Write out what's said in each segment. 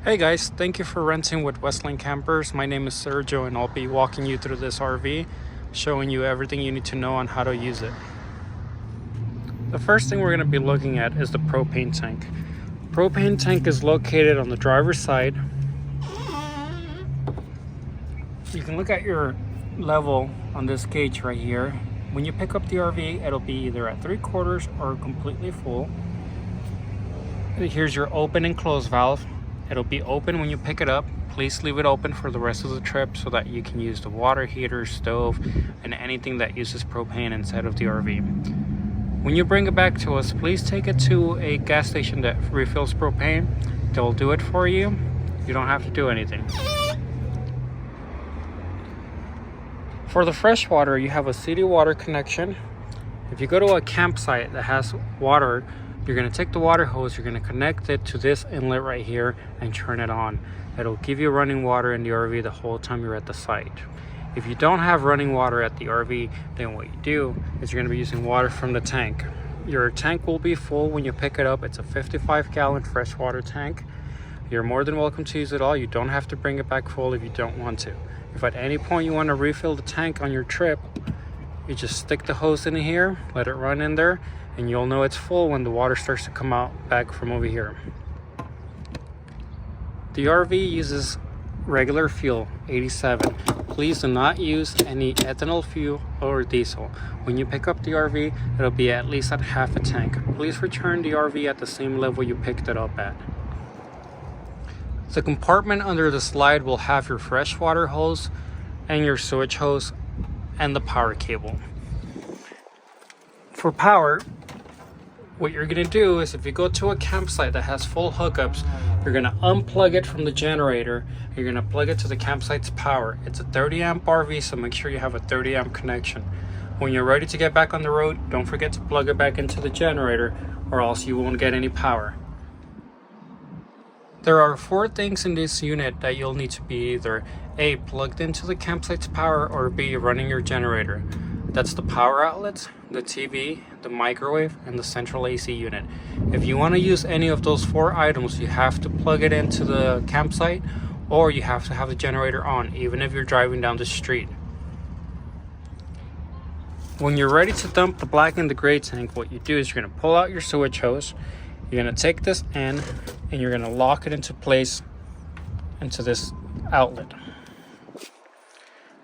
Hey guys, thank you for renting with Westland Campers. My name is Sergio and I'll be walking you through this RV, showing you everything you need to know on how to use it. The first thing we're going to be looking at is the propane tank. Propane tank is located on the driver's side. You can look at your level on this gauge right here. When you pick up the RV, it'll be either at 3/4 or completely full. Here's your open and close valve. It'll be open when you pick it up. Please leave it open for the rest of the trip so that you can use the water heater, stove, and anything that uses propane inside of the RV. When you bring it back to us, please take it to a gas station that refills propane. They'll do it for you. You don't have to do anything. For the fresh water, you have a city water connection. If you go to a campsite that has water, you're going to take the water hose, you're going to connect it to this inlet right here and turn it on. It'll give you running water in the RV the whole time you're at the site. If you don't have running water at the RV, then what you do is you're going to be using water from the tank. Your tank will be full when you pick it up. It's a 55-gallon freshwater tank. You're more than welcome to use it all. You don't have to bring it back full if you don't want to. If at any point you want to refill the tank on your trip, you just stick the hose in here, let it run in there, and you'll know it's full when the water starts to come out back from over here. The RV uses regular fuel, 87. Please do not use any ethanol fuel or diesel. When you pick up the RV, it'll be at least at half a tank. Please return the RV at the same level you picked it up at. The compartment under the slide will have your freshwater hose and your sewage hose and the power cable. For power, what you're going to do is if you go to a campsite that has full hookups, you're going to unplug it from the generator. You're going to plug it to the campsite's power. It's a 30 amp RV, so make sure you have a 30 amp connection. When you're ready to get back on the road, don't forget to plug it back into the generator or else you won't get any power. There are 4 things in this unit that you'll need to be either A, plugged into the campsite's power, or B, running your generator. That's the power outlets, the TV, the microwave, and the central AC unit. If you want to use any of those 4 items, you have to plug it into the campsite or you have to have the generator on, even if you're driving down the street. When you're ready to dump the black and the gray tank, what you do is you're going to pull out your sewage hose. You're going to take this end and you're going to lock it into place into this outlet.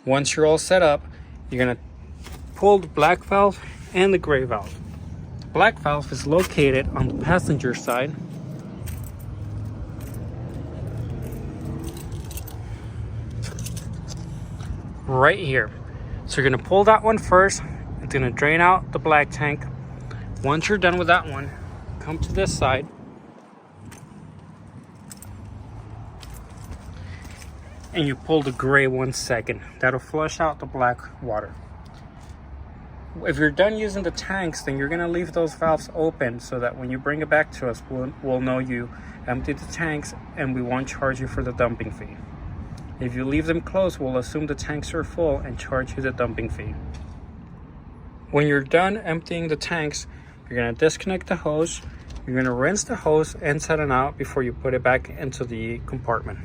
Once you're all set up, you're going to pull the black valve and the gray valve. The black valve is located on the passenger side. Right here. So you're going to pull that one first. It's going to drain out the black tank. Once you're done with that one, come to this side. And you pull the gray one second. That'll flush out the black water. If you're done using the tanks, then you're going to leave those valves open so that when you bring it back to us, we'll know you emptied the tanks and we won't charge you for the dumping fee. If you leave them closed, we'll assume the tanks are full and charge you the dumping fee. When you're done emptying the tanks, you're going to disconnect the hose. You're going to rinse the hose inside and out before you put it back into the compartment.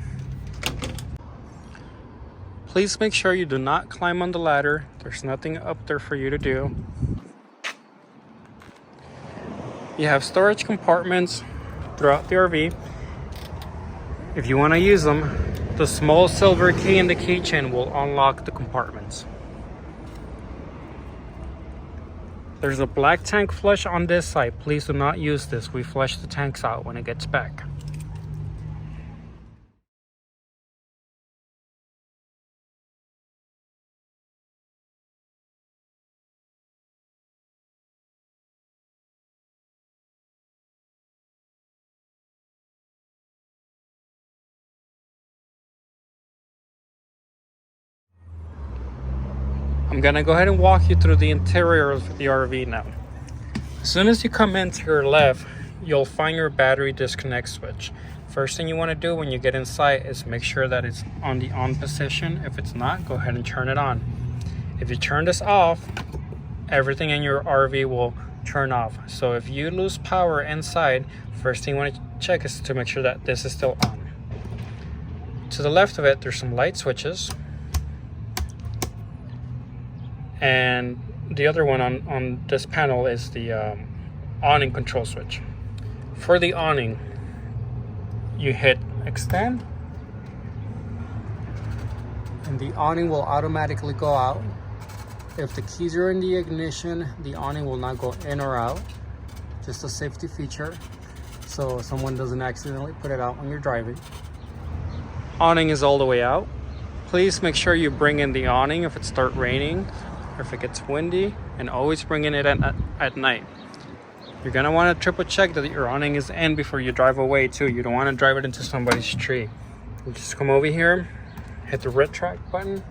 Please make sure you do not climb on the ladder. There's nothing up there for you to do. You have storage compartments throughout the RV. If you want to use them, the small silver key in the keychain will unlock the compartments. There's a black tank flush on this side. Please do not use this. We flush the tanks out when it gets back. I'm gonna go ahead and walk you through the interior of the RV now. As soon as you come in to your left, you'll find your battery disconnect switch. First thing you want to do when you get inside is make sure that it's on the on position. If it's not, go ahead and turn it on. If you turn this off, everything in your RV will turn off. So if you lose power inside, first thing you want to check is to make sure that this is still on. To the left of it, there's some light switches. And the other one on this panel is the awning control switch. For the awning, you hit extend, and the awning will automatically go out. If the keys are in the ignition, the awning will not go in or out. Just a safety feature, so someone doesn't accidentally put it out when you're driving. Awning is all the way out. Please make sure you bring in the awning if it starts raining or if it gets windy, and always bring in it at night. You're gonna want to triple check that your awning is in before you drive away too. You don't want to drive it into somebody's tree. You just come over here, hit the red track button.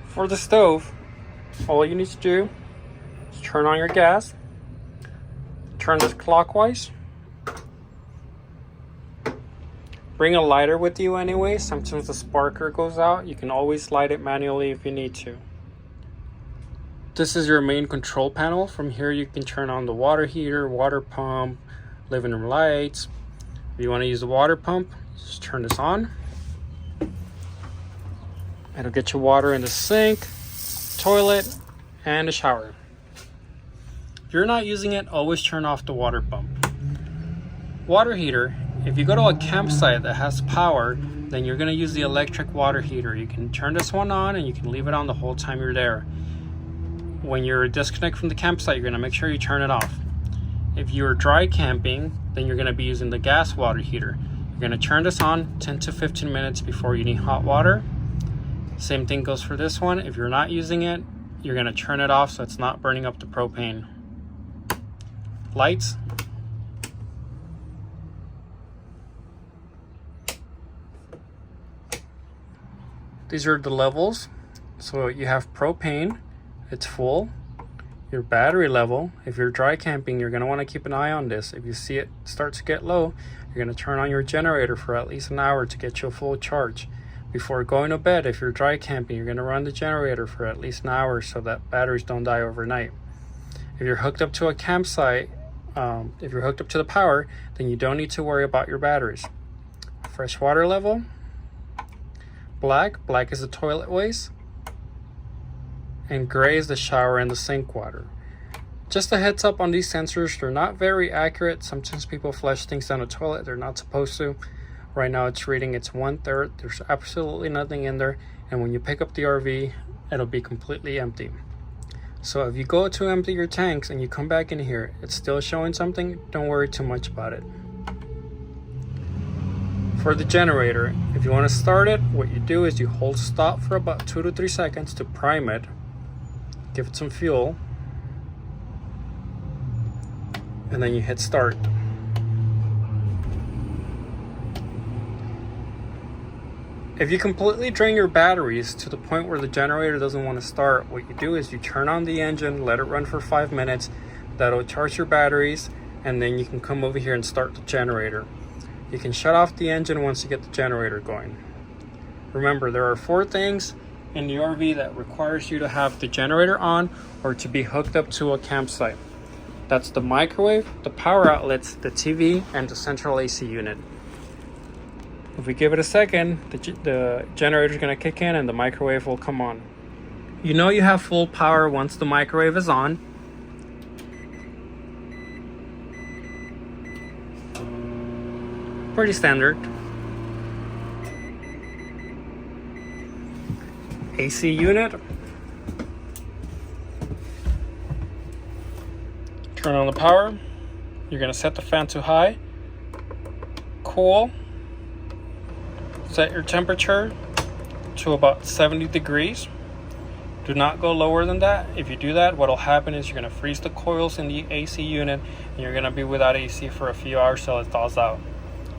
For the stove, all you need to do is turn on your gas, turn this clockwise. Bring a lighter with you anyway. Sometimes the sparker goes out. You can always light it manually if you need to. This is your main control panel. From here you can turn on the water heater, water pump, living room lights. If you want to use the water pump, just turn this on. It'll get your water in the sink, toilet, and the shower. If you're not using it, always turn off the water pump. Water heater. If you go to a campsite that has power, then you're going to use the electric water heater. You can turn this one on and you can leave it on the whole time you're there. When you're disconnected from the campsite, you're going to make sure you turn it off. If you're dry camping, then you're going to be using the gas water heater. You're going to turn this on 10 to 15 minutes before you need hot water. Same thing goes for this one. If you're not using it, you're going to turn it off so it's not burning up the propane. Lights. These are the levels. So you have propane, it's full. Your battery level, if you're dry camping, you're going to want to keep an eye on this. If you see it start to get low, you're going to turn on your generator for at least an hour to get you a full charge. Before going to bed, if you're dry camping, you're going to run the generator for at least an hour so that batteries don't die overnight. If you're hooked up to a campsite, if you're hooked up to the power, then you don't need to worry about your batteries. Fresh water level. Black is the toilet waste, and gray is the shower and the sink water. Just a heads up on these sensors, they're not very accurate. Sometimes people flush things down the toilet they're not supposed to. Right now it's reading it's 1/3. There's absolutely nothing in there, and when you pick up the RV, it'll be completely empty. So if you go to empty your tanks and you come back in here, it's still showing something, don't worry too much about it. For the generator, if you want to start it, what you do is you hold stop for about 2 to 3 seconds to prime it, give it some fuel, and then you hit start. If you completely drain your batteries to the point where the generator doesn't want to start, what you do is you turn on the engine, let it run for 5 minutes, that'll charge your batteries, and then you can come over here and start the generator. You can shut off the engine once you get the generator going. Remember, there are 4 things in the RV that requires you to have the generator on or to be hooked up to a campsite. That's the microwave, the power outlets, the TV, and the central AC unit. If we give it a second, the generator is going to kick in and the microwave will come on. You know you have full power once the microwave is on. Pretty standard. AC unit. Turn on the power. You're going to set the fan to high. Cool. Set your temperature to about 70 degrees. Do not go lower than that. If you do that, what will happen is you're going to freeze the coils in the AC unit and you're going to be without AC for a few hours till it thaws out.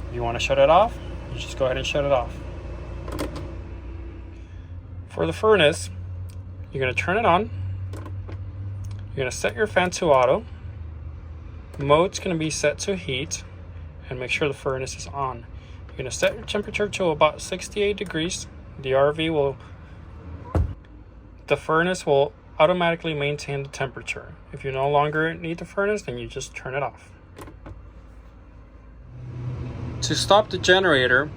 If you want to shut it off, you just go ahead and shut it off. For the furnace, you're going to turn it on. You're going to set your fan to auto. Mode's going to be set to heat, and make sure the furnace is on. You're going to set your temperature to about 68 degrees. The RV will the furnace will automatically maintain the temperature. If you no longer need the furnace, then you just turn it off. To stop the generator,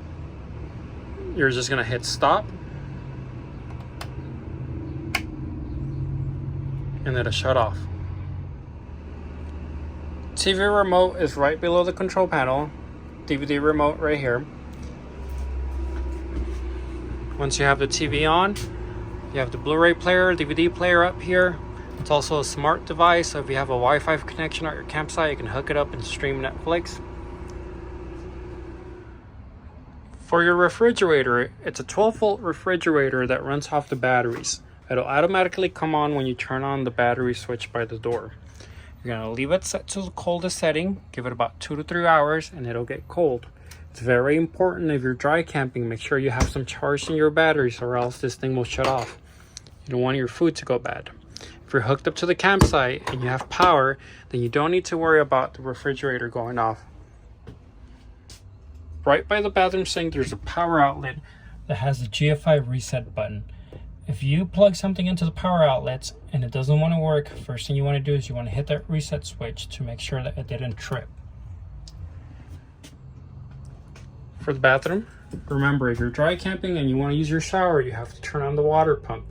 you're just going to hit stop, and it'll shut off. TV remote is right below the control panel. DVD remote right here. Once you have the TV on, you have the Blu-ray player, DVD player up here. It's also a smart device, so if you have a Wi-Fi connection at your campsite, you can hook it up and stream Netflix. For your refrigerator, it's a 12-volt refrigerator that runs off the batteries. It'll automatically come on when you turn on the battery switch by the door. You're going to leave it set to the coldest setting, give it about 2 to 3 hours, and it'll get cold. It's very important if you're dry camping, make sure you have some charge in your batteries or else this thing will shut off. You don't want your food to go bad. If you're hooked up to the campsite and you have power, then you don't need to worry about the refrigerator going off. Right by the bathroom sink, there's a power outlet that has a GFCI reset button. If you plug something into the power outlets and it doesn't want to work, first thing you want to do is you want to hit that reset switch to make sure that it didn't trip. For the bathroom, remember, if you're dry camping and you want to use your shower, you have to turn on the water pump.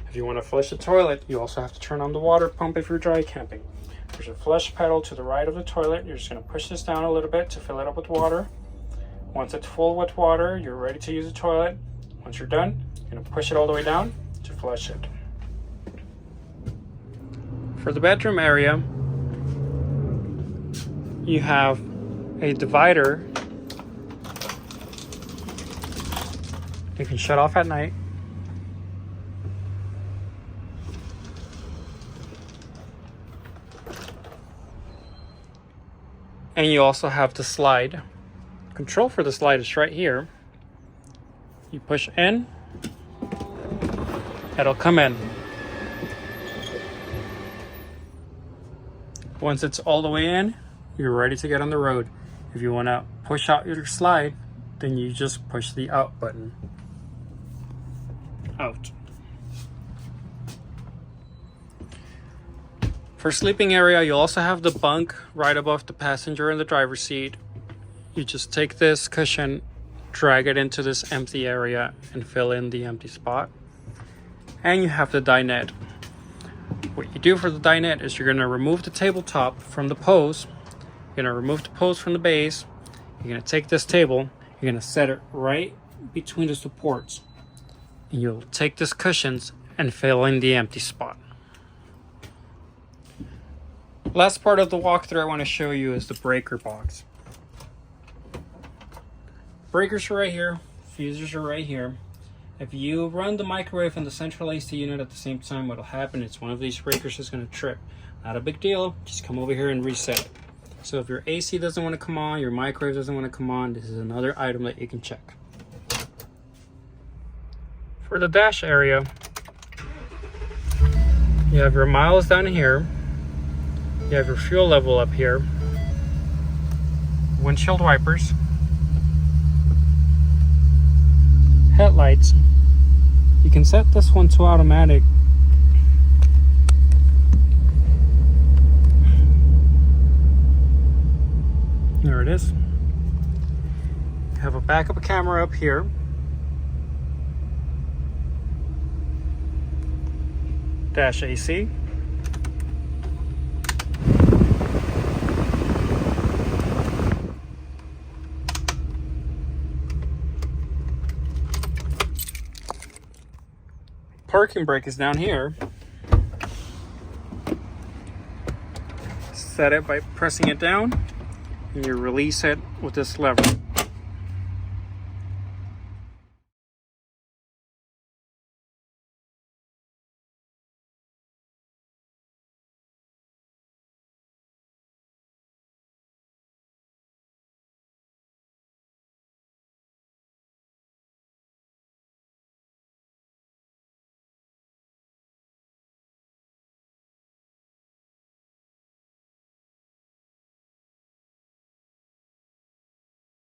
If you want to flush the toilet, you also have to turn on the water pump if you're dry camping. There's a flush pedal to the right of the toilet. You're just going to push this down a little bit to fill it up with water. Once it's full with water, you're ready to use the toilet. Once you're done, you're going to push it all the way down to flush it. For the bedroom area, you have a divider. You can shut off at night. And you also have the slide. Control for the slide is right here. You push in, it'll come in. Once it's all the way in, you're ready to get on the road. If you want to push out your slide, then you just push the out button. Out. For sleeping area, you'll also have the bunk right above the passenger and the driver's seat. You just take this cushion, drag it into this empty area and fill in the empty spot. And you have the dinette. What you do for the dinette is you're going to remove the tabletop from the post. You're going to remove the post from the base. You're going to take this table, you're going to set it right between the supports. And you'll take this cushions and fill in the empty spot. Last part of the walkthrough I want to show you is the breaker box. Breakers are right here, fuses are right here. If you run the microwave and the central AC unit at the same time, what'll happen is one of these breakers is going to trip. Not a big deal, just come over here and reset it. So if your AC doesn't want to come on, your microwave doesn't want to come on, this is another item that you can check. For the dash area, you have your miles down here, you have your fuel level up here, windshield wipers, headlights. You can set this one to automatic. There it is. You have a backup camera up here. Dash AC. Parking brake is down here. Set it by pressing it down, and you release it with this lever.